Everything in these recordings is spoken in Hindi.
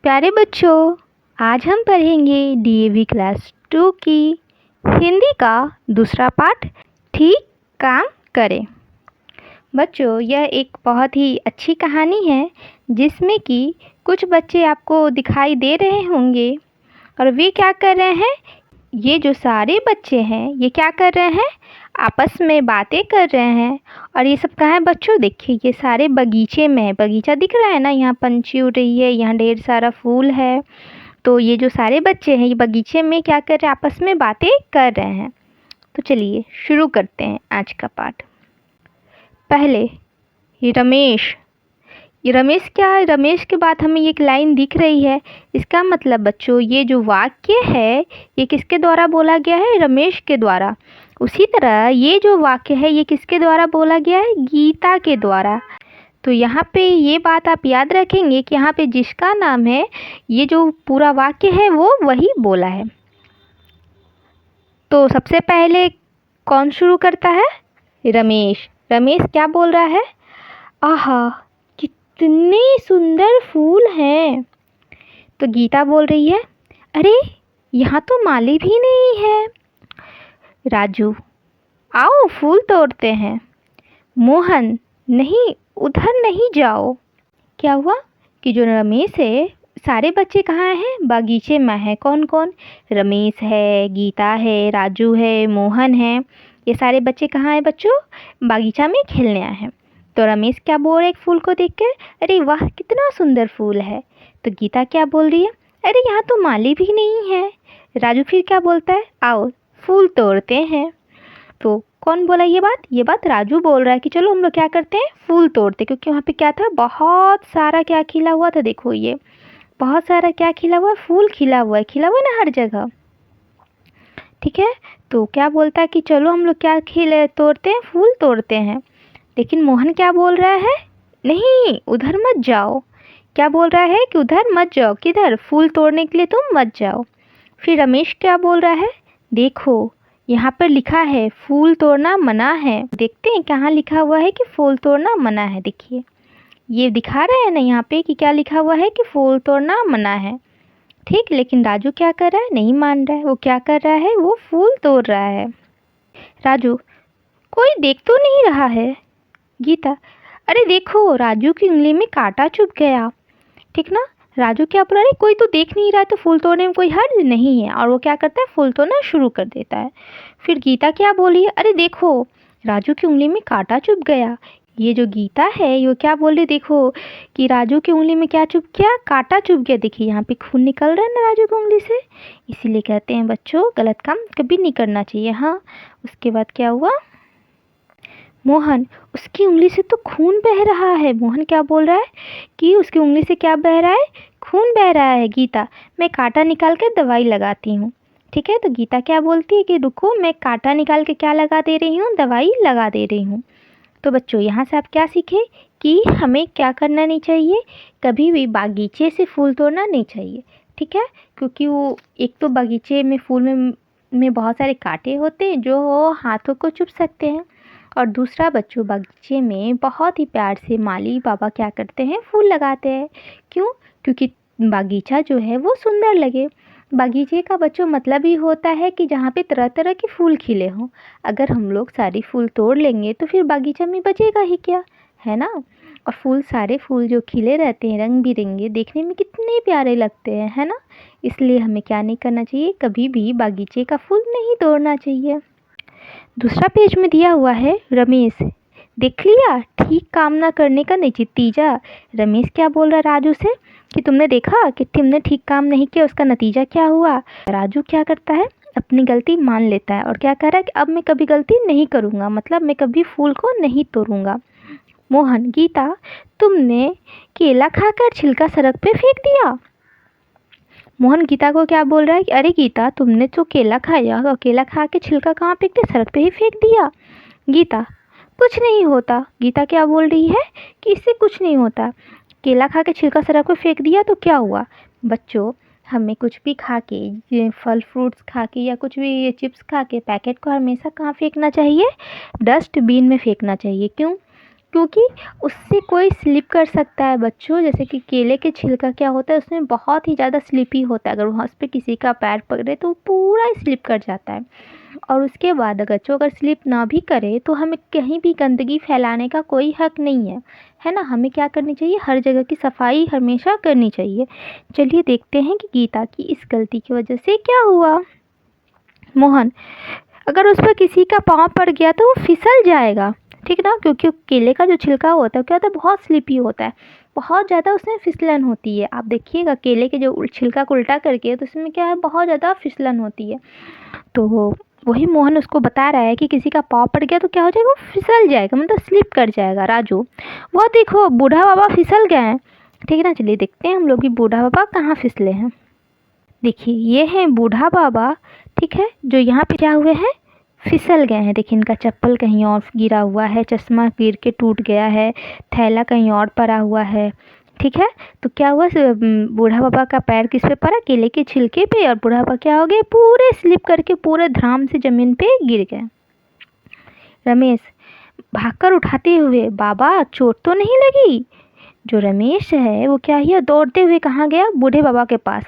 प्यारे बच्चों, आज हम पढ़ेंगे डीएवी क्लास 2 की हिंदी का दूसरा पाठ ठीक काम करें। बच्चों, यह एक बहुत ही अच्छी कहानी है जिसमें कि कुछ बच्चे आपको दिखाई दे रहे होंगे और वे क्या कर रहे हैं। ये जो सारे बच्चे हैं ये क्या कर रहे हैं, आपस में बातें कर रहे हैं। और ये सब कहाँ है बच्चों, देखिए ये सारे बगीचे में है। बगीचा दिख रहा है ना, यहाँ पंछी उड़ रही है, यहाँ ढेर सारा फूल है। तो ये जो सारे बच्चे हैं ये बगीचे में क्या कर रहे हैं, आपस में बातें कर रहे हैं। तो चलिए शुरू करते हैं आज का पाठ। पहले ये रमेश, ये रमेश क्या है, रमेश के बाद हमें एक लाइन दिख रही है। इसका मतलब बच्चों ये जो वाक्य है ये किसके द्वारा बोला गया है, रमेश के द्वारा। उसी तरह ये जो वाक्य है ये किसके द्वारा बोला गया है, गीता के द्वारा। तो यहाँ पे ये बात आप याद रखेंगे कि यहाँ पे जिसका नाम है ये जो पूरा वाक्य है वो वही बोला है। तो सबसे पहले कौन शुरू करता है, रमेश। रमेश क्या बोल रहा है, आहा कितने सुंदर फूल हैं। तो गीता बोल रही है, अरे यहाँ तो माली भी नहीं है। राजू, आओ फूल तोड़ते हैं। मोहन, नहीं उधर नहीं जाओ। क्या हुआ कि जो रमेश है, सारे बच्चे कहाँ हैं, बगीचे में है। कौन कौन, रमेश है, गीता है, राजू है, मोहन है। ये सारे बच्चे कहाँ हैं बच्चों, बगीचा में खेलने आए हैं। तो रमेश क्या बोल रहा है एक फूल को देखकर, अरे वाह कितना सुंदर फूल है। तो गीता क्या बोल रही है, अरे यहाँ तो माली भी नहीं है। राजू फिर क्या बोलता है, आओ फूल तोड़ते हैं। तो कौन बोला ये बात राजू बोल रहा है कि चलो हम लोग क्या करते हैं, फूल तोड़ते। क्योंकि वहाँ पे क्या था, बहुत सारा क्या खिला हुआ था। देखो ये बहुत सारा क्या खिला हुआ, फूल खिला हुआ है, खिला हुआ ना हर जगह। ठीक है, तो क्या बोलता है कि चलो हम लोग क्या खिले तोड़ते हैं, फूल तोड़ते हैं। लेकिन मोहन क्या बोल रहा है, नहीं उधर मत जाओ। क्या बोल रहा है कि उधर मत जाओ, किधर, फूल तोड़ने के लिए तुम मत जाओ। फिर रमेश क्या बोल रहा है, देखो यहाँ पर लिखा है फूल तोड़ना मना है। देखते हैं कहाँ लिखा हुआ है कि फूल तोड़ना मना है। देखिए ये दिखा रहा है ना यहाँ पे कि क्या लिखा हुआ है कि फूल तोड़ना मना है। ठीक, लेकिन राजू क्या कर रहा है, नहीं मान रहा है। वो क्या कर रहा है, वो फूल तोड़ रहा है। राजू, कोई देख तो नहीं रहा है। गीता, अरे देखो राजू की उंगली में कांटा चुभ गया। ठीक ना, राजू क्या बोल रहा है, कोई तो देख नहीं रहा है तो फूल तोड़ने में कोई हर्ज नहीं है। और वो क्या करता है, फूल तोड़ना शुरू कर देता है। फिर गीता क्या बोली, अरे देखो राजू की उंगली में कांटा चुभ गया। ये जो गीता है ये क्या बोल रही, देखो कि राजू की उंगली में क्या चुभ गया, कांटा चुभ गया। देखिए यहाँ पे खून निकल रहा है ना राजू की उंगली से। इसीलिए कहते हैं बच्चों गलत काम कभी नहीं करना चाहिए। हाँ, उसके बाद क्या हुआ, मोहन, उसकी उंगली से तो खून बह रहा है। मोहन क्या बोल रहा है कि उसकी उंगली से क्या बह रहा है, खून बह रहा है। गीता, मैं कांटा निकाल कर दवाई लगाती हूँ। ठीक है, तो गीता क्या बोलती है कि रुको मैं कांटा निकाल के क्या लगा दे रही हूँ, दवाई लगा दे रही हूँ। तो बच्चों यहाँ से आप क्या सीखे कि हमें क्या करना नहीं चाहिए, कभी भी बागीचे से फूल तोड़ना नहीं चाहिए। ठीक है, क्योंकि वो एक तो बगीचे में फूल में बहुत सारे कांटे होते हैं जो हाथों को चुभ सकते हैं। और दूसरा बच्चों, बगीचे में बहुत ही प्यार से माली बाबा क्या करते हैं, फूल लगाते हैं। क्यों, क्योंकि बागीचा जो है वो सुंदर लगे। बागीचे का बच्चों मतलब ही होता है कि जहाँ पे तरह तरह के फूल खिले हों। अगर हम लोग सारे फूल तोड़ लेंगे तो फिर बागीचा में बचेगा ही क्या, है ना। और फूल, सारे फूल जो खिले रहते हैं रंग बिरंगे, देखने में कितने प्यारे लगते हैं, है ना। इसलिए हमें क्या नहीं करना चाहिए, कभी भी बागीचे का फूल नहीं तोड़ना चाहिए। दूसरा पेज में दिया हुआ है, रमेश, देख लिया ठीक काम ना करने का नतीजा। रमेश क्या बोल रहा है राजू से कि तुमने देखा कि तुमने ठीक काम नहीं किया, उसका नतीजा क्या हुआ। राजू क्या करता है, अपनी गलती मान लेता है और क्या कह रहा है कि अब मैं कभी गलती नहीं करूँगा, मतलब मैं कभी फूल को नहीं तोड़ूंगा। मोहन, गीता, तुमने केला खाकर छिलका सड़क पे फेंक दिया। मोहन गीता को क्या बोल रहा है कि अरे गीता तुमने तो केला खाया और केला खा के छिलका कहाँ फेंक दिया, सड़क पे ही फेंक दिया। गीता, कुछ नहीं होता। गीता क्या बोल रही है कि इससे कुछ नहीं होता, केला खा के छिलका सड़क पे फेंक दिया तो क्या हुआ। बच्चों, हमें कुछ भी खा के, ये फल फ्रूट्स खा के या कुछ भी ये चिप्स खा के पैकेट को हमेशा कहाँ फेंकना चाहिए, डस्टबिन में फेंकना चाहिए। क्यों, क्योंकि उससे कोई स्लिप कर सकता है बच्चों। जैसे कि केले के छिलका क्या होता है, उसमें बहुत ही ज़्यादा स्लिपी होता है, अगर वहाँ उस पर किसी का पैर पकड़े तो वो पूरा ही स्लिप कर जाता है। और उसके बाद अगर जो अगर स्लिप ना भी करे तो हमें कहीं भी गंदगी फैलाने का कोई हक नहीं है ना। हमें क्या करनी चाहिए, हर जगह की सफाई हमेशा करनी चाहिए। चलिए देखते हैं कि गीता की इस गलती की वजह से क्या हुआ। मोहन, अगर उस पर किसी का पाँव पड़ गया तो वो फिसल जाएगा, ठीक ना, क्योंकि केले का जो छिलका होता है क्या होता है, बहुत स्लिपी होता है, बहुत ज़्यादा उसमें फिसलन होती है। आप देखिएगा केले के जो छिलका को उल्टा करके तो उसमें क्या है, बहुत ज़्यादा फिसलन होती है। तो वही मोहन उसको बता रहा है कि किसी का पाँव पड़ गया तो क्या हो जाएगा, वो फिसल जाएगा, मतलब स्लिप कर जाएगा। राजू, वो देखो बूढ़ा बाबा फिसल गए हैं, ठीक है ना। चलिए देखते हैं हम लोग कि बूढ़ा बाबा कहाँ फिसले हैं। देखिए ये हैं बूढ़ा बाबा, ठीक है, जो यहाँ पे क्या हुए हैं, फिसल गए हैं। देखिए इनका चप्पल कहीं और गिरा हुआ है, चश्मा गिर के टूट गया है, थैला कहीं और पड़ा हुआ है, ठीक है। तो क्या हुआ, बूढ़ा बाबा का पैर किस पे पड़ा, केले के छिलके पे, और बूढ़ा बाबा क्या हो गए, पूरे स्लिप करके पूरे धड़ाम से ज़मीन पे गिर गए। रमेश भागकर उठाते हुए, बाबा चोट तो नहीं लगी। जो रमेश है वो क्या किया, दौड़ते हुए कहाँ गया, बूढ़े बाबा के पास,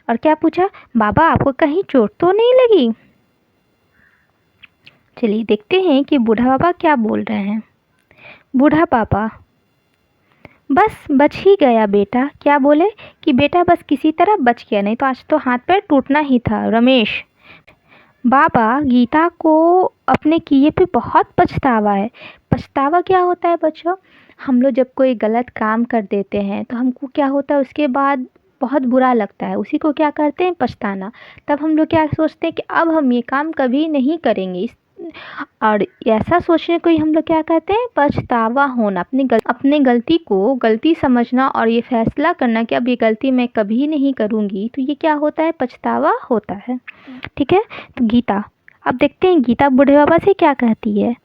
और क्या पूछा, बाबा आपको कहीं चोट तो नहीं लगी। चलिए देखते हैं कि बूढ़ा बाबा क्या बोल रहे हैं। बूढ़ा बाबा, बस बच ही गया बेटा। क्या बोले कि बेटा बस किसी तरह बच गया, नहीं तो आज तो हाथ पैर टूटना ही था। रमेश, बाबा गीता को अपने किए पे बहुत पछतावा है। पछतावा क्या होता है बच्चों, हम लोग जब कोई गलत काम कर देते हैं तो हमको क्या होता है, उसके बाद बहुत बुरा लगता है, उसी को क्या करते हैं, पछताना। तब हम लोग क्या सोचते हैं कि अब हम ये काम कभी नहीं करेंगे, और ऐसा सोचने को ही हम लोग क्या कहते हैं, पछतावा होना। अपनी गलती को गलती समझना और ये फैसला करना कि अब ये गलती मैं कभी नहीं करूँगी, तो ये क्या होता है, पछतावा होता है, ठीक है। तो गीता, अब देखते हैं गीता बूढ़े बाबा से क्या कहती है।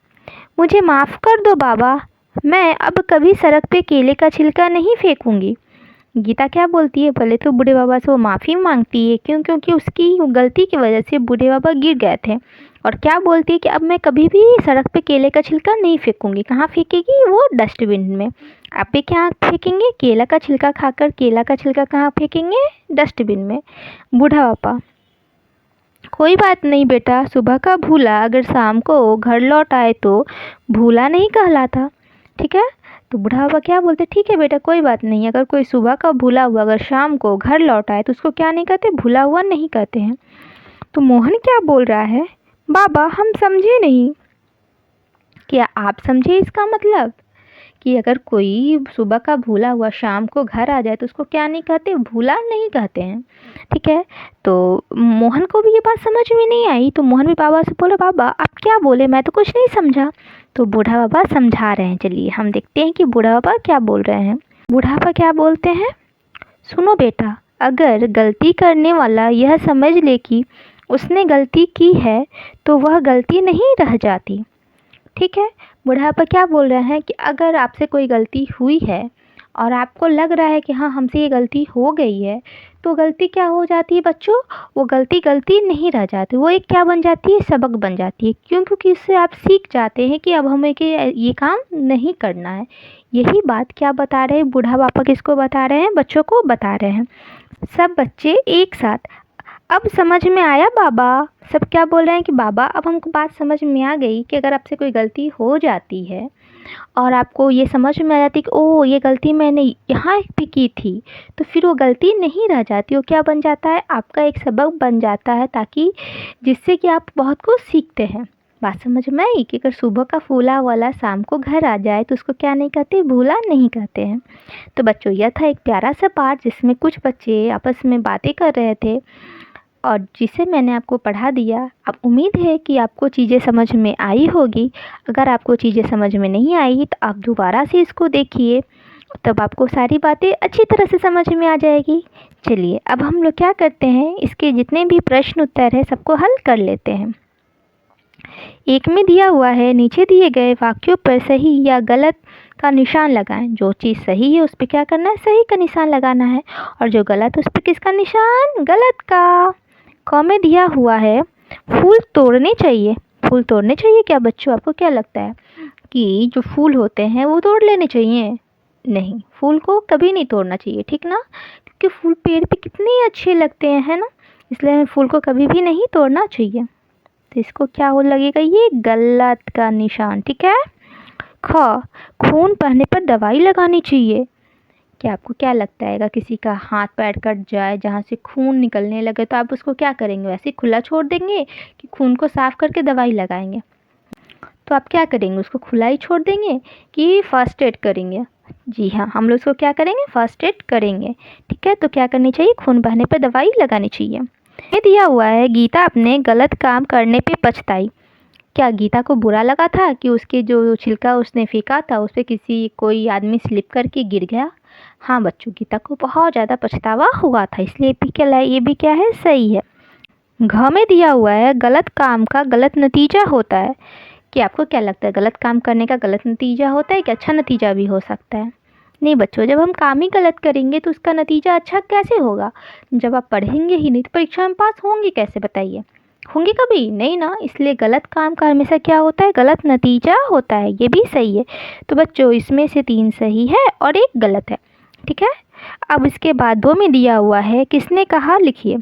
मुझे माफ़ कर दो बाबा, मैं अब कभी सड़क पे केले का छिलका नहीं फेंकूंगी। गीता क्या बोलती है, पहले तो बूढ़े बाबा से वो माफ़ी मांगती है, क्योंकि उसकी गलती की वजह से बूढ़े बाबा गिर गए थे। और क्या बोलती है कि अब मैं कभी भी सड़क पे केले का छिलका नहीं फेंकूंगी। कहाँ फेंकेगी, वो डस्टबिन में। आप भी क्या फेंकेंगे, केला का छिलका खाकर केला का छिलका कहाँ फेंकेंगे, डस्टबिन में। बूढ़ा पापा, कोई बात नहीं बेटा, सुबह का भूला अगर शाम को घर लौट आए तो भूला नहीं कहलाता, ठीक है। तो बूढ़ा बाबा क्या बोलते, ठीक है बेटा कोई बात नहीं, अगर कोई सुबह का भूला हुआ अगर शाम को घर लौट आए तो उसको क्या नहीं कहते, भूला हुआ नहीं कहते हैं। तो मोहन क्या बोल रहा है, बाबा हम समझे नहीं। क्या आप समझे इसका मतलब, कि अगर कोई सुबह का भूला हुआ शाम को घर आ जाए तो उसको क्या नहीं कहते, भूला नहीं कहते हैं, ठीक है। तो मोहन को भी ये बात समझ में नहीं आई, तो मोहन भी बाबा से बोले, बाबा आप क्या बोले, मैं तो कुछ नहीं समझा। तो बूढ़ा बाबा समझा रहे हैं। चलिए हम देखते हैं कि बूढ़ा बाबा क्या बोल रहे हैं। बूढ़ा बाबा क्या बोलते हैं, सुनो बेटा, अगर गलती करने वाला यह समझ ले कि उसने गलती की है तो वह गलती नहीं रह जाती, ठीक है। बुढ़ापा क्या बोल रहे हैं कि अगर आपसे कोई गलती हुई है और आपको लग रहा है कि हाँ हमसे ये गलती हो गई है, तो गलती क्या हो जाती है बच्चों, वो गलती गलती नहीं रह जाती, वो एक क्या बन जाती है, सबक बन जाती है। क्यों, क्योंकि इससे आप सीख जाते हैं कि अब हमें कि ये काम नहीं करना है। यही बात क्या बता रहे हैं बूढ़ा पापा, किसको बता रहे हैं, बच्चों को बता रहे हैं। सब बच्चे एक साथ, अब समझ में आया बाबा। सब क्या बोल रहे हैं कि बाबा अब हमको बात समझ में आ गई कि अगर आपसे कोई गलती हो जाती है और आपको ये समझ में आ जाती कि ओ ये गलती मैंने यहाँ भी की थी, तो फिर वो गलती नहीं रह जाती, वो क्या बन जाता है, आपका एक सबक बन जाता है, ताकि जिससे कि आप बहुत कुछ सीखते हैं। बात समझ में आई कि अगर सुबह का फूला वाला शाम को घर आ जाए तो उसको क्या नहीं कहते, भूला नहीं कहते हैं। तो बच्चों यह था एक प्यारा सा पाठ जिसमें कुछ बच्चे आपस में बातें कर रहे थे और जिसे मैंने आपको पढ़ा दिया। अब उम्मीद है कि आपको चीज़ें समझ में आई होगी। अगर आपको चीज़ें समझ में नहीं आई तो आप दोबारा से इसको देखिए, तब आपको सारी बातें अच्छी तरह से समझ में आ जाएगी। चलिए अब हम लोग क्या करते हैं, इसके जितने भी प्रश्न उत्तर है सबको हल कर लेते हैं। एक में दिया हुआ है, नीचे दिए गए वाक्यों पर सही या गलत का निशान लगाएं। जो चीज़ सही है उस पर क्या करना है, सही का निशान लगाना है, और जो गलत उस पर किसका निशान, गलत का। क में दिया हुआ है, फूल तोड़ने चाहिए। फूल तोड़ने चाहिए क्या बच्चों, आपको क्या लगता है, कि जो फूल होते हैं वो तोड़ लेने चाहिए? नहीं, फूल को कभी नहीं तोड़ना चाहिए, ठीक ना? क्योंकि फूल पेड़ पे कितने अच्छे लगते हैं, है ना? इसलिए हमें फूल को कभी भी नहीं तोड़ना चाहिए। तो इसको क्या हो लगेगा, ये गलत का निशान, ठीक है। ख, खून बहने पर दवाई लगानी चाहिए। क्या आपको क्या लगता है, अगर किसी का हाथ पैर कट जाए जहाँ से खून निकलने लगे तो आप उसको क्या करेंगे? वैसे ही खुला छोड़ देंगे कि खून को साफ करके दवाई लगाएंगे? तो आप क्या करेंगे, उसको खुला ही छोड़ देंगे कि फर्स्ट एड करेंगे? जी हाँ, हम लोग उसको क्या करेंगे, फर्स्ट एड करेंगे, ठीक है। तो क्या करनी चाहिए, खून बहने पर दवाई लगानी चाहिए। ये दिया हुआ है, गीता अपने गलत काम करने पे पछताई। क्या गीता को बुरा लगा था कि उसके जो छिलका उसने फेंका था उस पर कोई आदमी स्लिप करके गिर गया? हाँ बच्चों, गीता को बहुत ज़्यादा पछतावा हुआ था, इसलिए ये भी क्या है, सही है। घ में दिया हुआ है, गलत काम का गलत नतीजा होता है। कि आपको क्या लगता है, गलत काम करने का गलत नतीजा होता है कि अच्छा नतीजा भी हो सकता है? नहीं बच्चों, जब हम काम ही गलत करेंगे तो उसका नतीजा अच्छा कैसे होगा? जब आप पढ़ेंगे ही नहीं तो परीक्षा में पास होंगे कैसे, बताइए? होंगे कभी नहीं ना। इसलिए गलत काम का हमेशा क्या होता है, गलत नतीजा होता है, ये भी सही है। तो बच्चों इसमें से 3 सही है और 1 गलत है, ठीक है। अब इसके बाद 2 में दिया हुआ है, किसने कहा लिखिए।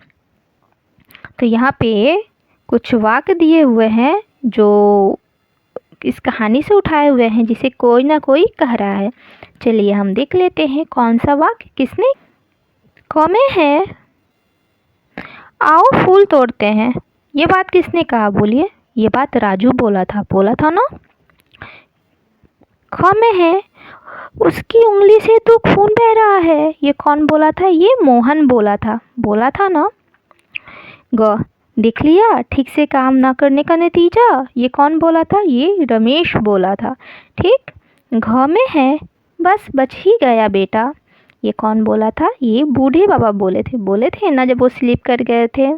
तो यहाँ पे कुछ वाक्य दिए हुए हैं जो इस कहानी से उठाए हुए हैं, जिसे कोई ना कोई कह रहा है। चलिए हम देख लेते हैं कौन सा वाक्य किसने। क में है, आओ फूल तोड़ते हैं। ये बात किसने कहा, बोलिए? ये बात राजू बोला था ना। ख में है, उसकी उंगली से तो खून बह रहा है। ये कौन बोला था, ये मोहन बोला था ना। ग, देख लिया ठीक से काम ना करने का नतीजा। ये कौन बोला था, ये रमेश बोला था, ठीक। घ में है, बस बच ही गया बेटा। ये कौन बोला था, ये बूढ़े बाबा बोले थे ना जब वो स्लिप कर गए थे।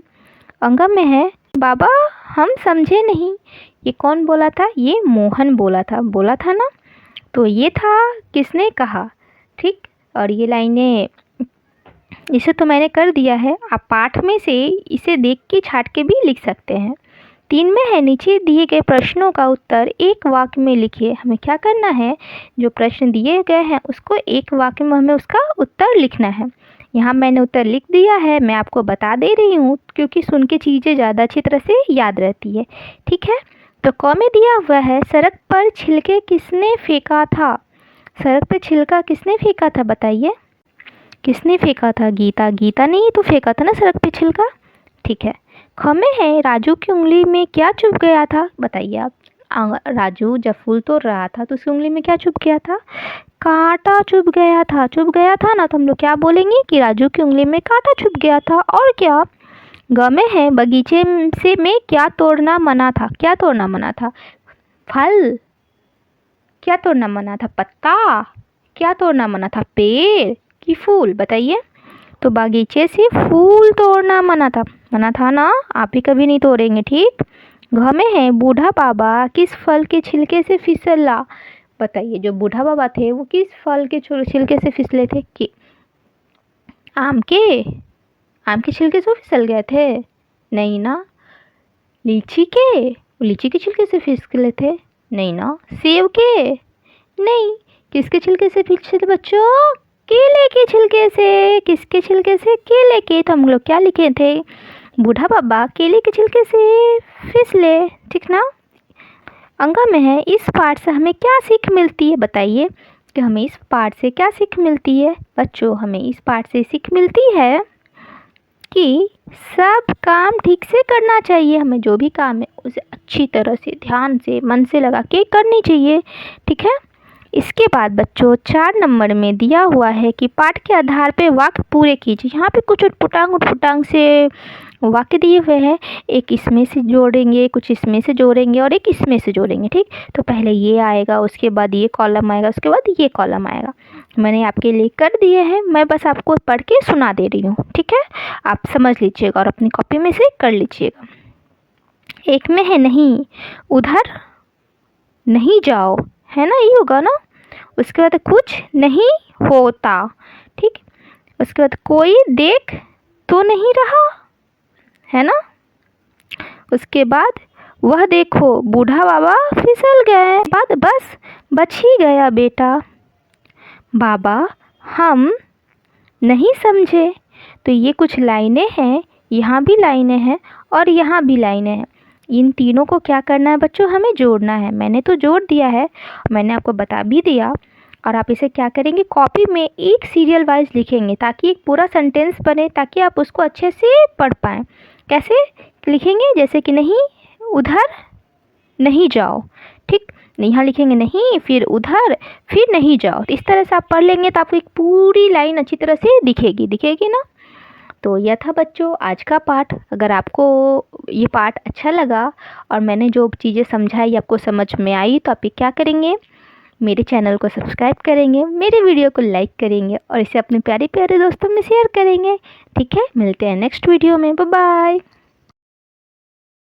अंग में है, बाबा हम समझे नहीं। ये कौन बोला था, ये मोहन बोला था ना। तो ये था किसने कहा, ठीक। और ये लाइनें, इसे तो मैंने कर दिया है, आप पाठ में से इसे देख के छाट के भी लिख सकते हैं। 3 में है, नीचे दिए गए प्रश्नों का उत्तर एक वाक्य में लिखिए। हमें क्या करना है, जो प्रश्न दिए गए हैं उसको एक वाक्य में हमें उसका उत्तर लिखना है। यहाँ मैंने उत्तर लिख दिया है, मैं आपको बता दे रही हूँ क्योंकि सुन के चीज़ें ज़्यादा अच्छी तरह से याद रहती है, ठीक है। तो क में दिया हुआ है, सड़क पर छिलके किसने फेंका था। सड़क पर छिलका किसने फेंका था, बताइए? किसने फेंका था, गीता ने ही तो फेंका था ना सड़क पे छिलका, ठीक है। ख में है, राजू की उंगली में क्या चुभ गया था, बताइए आप? राजू जब फूल तोड़ रहा था तो उसकी उंगली में क्या चुभ गया था, कांटा चुभ गया था ना। तो हम लोग क्या बोलेंगे कि राजू की उंगली में कांटा चुभ गया था। और क्या, ग में है, बगीचे से में क्या तोड़ना मना था, फल। क्या तोड़ना मना था, पत्ता। क्या तोड़ना मना था, पेड़ कि फूल, बताइए? तो बागीचे से फूल तोड़ना मना था ना, आप भी कभी नहीं तोड़ेंगे, ठीक। घ में है, बूढ़ा बाबा किस फल के छिलके से फिसला। बताइए, जो बूढ़ा बाबा थे वो किस फल के छिलके से फिसले थे, कि आम के छिलके से फिसल गए थे? नहीं ना। लीची के छिलके से फिसले थे? नहीं ना। सेब के? नहीं। किसके छिलके से फिसले बच्चों, केले के छिलके से। किसके छिलके से, केले के। तो हम लोग क्या लिखे थे, बूढ़ा बाबा केले के छिलके से फिसले, ठीक ना। अंग में है, इस पाठ से हमें क्या सीख मिलती है, बताइए? कि हमें इस पाठ से क्या सीख मिलती है बच्चों, हमें इस पाठ से सीख मिलती है कि सब काम ठीक से करना चाहिए। हमें जो भी काम है उसे अच्छी तरह से, ध्यान से, मन से लगा के करनी चाहिए, ठीक है। इसके बाद बच्चों 4 नंबर में दिया हुआ है कि पाठ के आधार पे वाक्य पूरे कीजिए। यहाँ पे कुछ उटपटांग से वाक्य दिए हुए हैं, एक इसमें से जोड़ेंगे, कुछ इसमें से जोड़ेंगे और एक इसमें से जोड़ेंगे, ठीक। तो पहले ये आएगा, उसके बाद ये कॉलम आएगा, उसके बाद ये कॉलम आएगा। मैंने आपके लिए कर दिए हैं, मैं बस आपको पढ़ के सुना दे रही हूँ, ठीक है। आप समझ लीजिएगा और अपनी कॉपी में से कर लीजिएगा। एक में है, नहीं उधर नहीं जाओ, है ना, ये होगा ना। उसके बाद कुछ नहीं होता, ठीक। उसके बाद कोई देख तो नहीं रहा, है ना। उसके बाद वह देखो बूढ़ा बाबा फिसल गए। बस बच ही गया बेटा। बाबा हम नहीं समझे। तो ये कुछ लाइनें हैं, यहाँ भी लाइनें हैं और यहाँ भी लाइनें हैं। इन तीनों को क्या करना है बच्चों, हमें जोड़ना है। मैंने तो जोड़ दिया है, मैंने आपको बता भी दिया। और आप इसे क्या करेंगे, कॉपी में एक सीरियल वाइज लिखेंगे ताकि एक पूरा सेंटेंस बने, ताकि आप उसको अच्छे से पढ़ पाएँ। कैसे लिखेंगे, जैसे कि नहीं उधर नहीं जाओ, ठीक, यहाँ लिखेंगे नहीं, फिर उधर, फिर नहीं जाओ। तो इस तरह से आप पढ़ लेंगे तो आपको एक पूरी लाइन अच्छी तरह से दिखेगी ना। तो यह था बच्चों आज का पाठ। अगर आपको ये पाठ अच्छा लगा और मैंने जो चीज़ें समझाई आपको समझ में आई, तो आप ये क्या करेंगे, मेरे चैनल को सब्सक्राइब करेंगे, मेरे वीडियो को लाइक करेंगे और इसे अपने प्यारे प्यारे दोस्तों में शेयर करेंगे। ठीक है, मिलते हैं नेक्स्ट वीडियो में। Bye bye.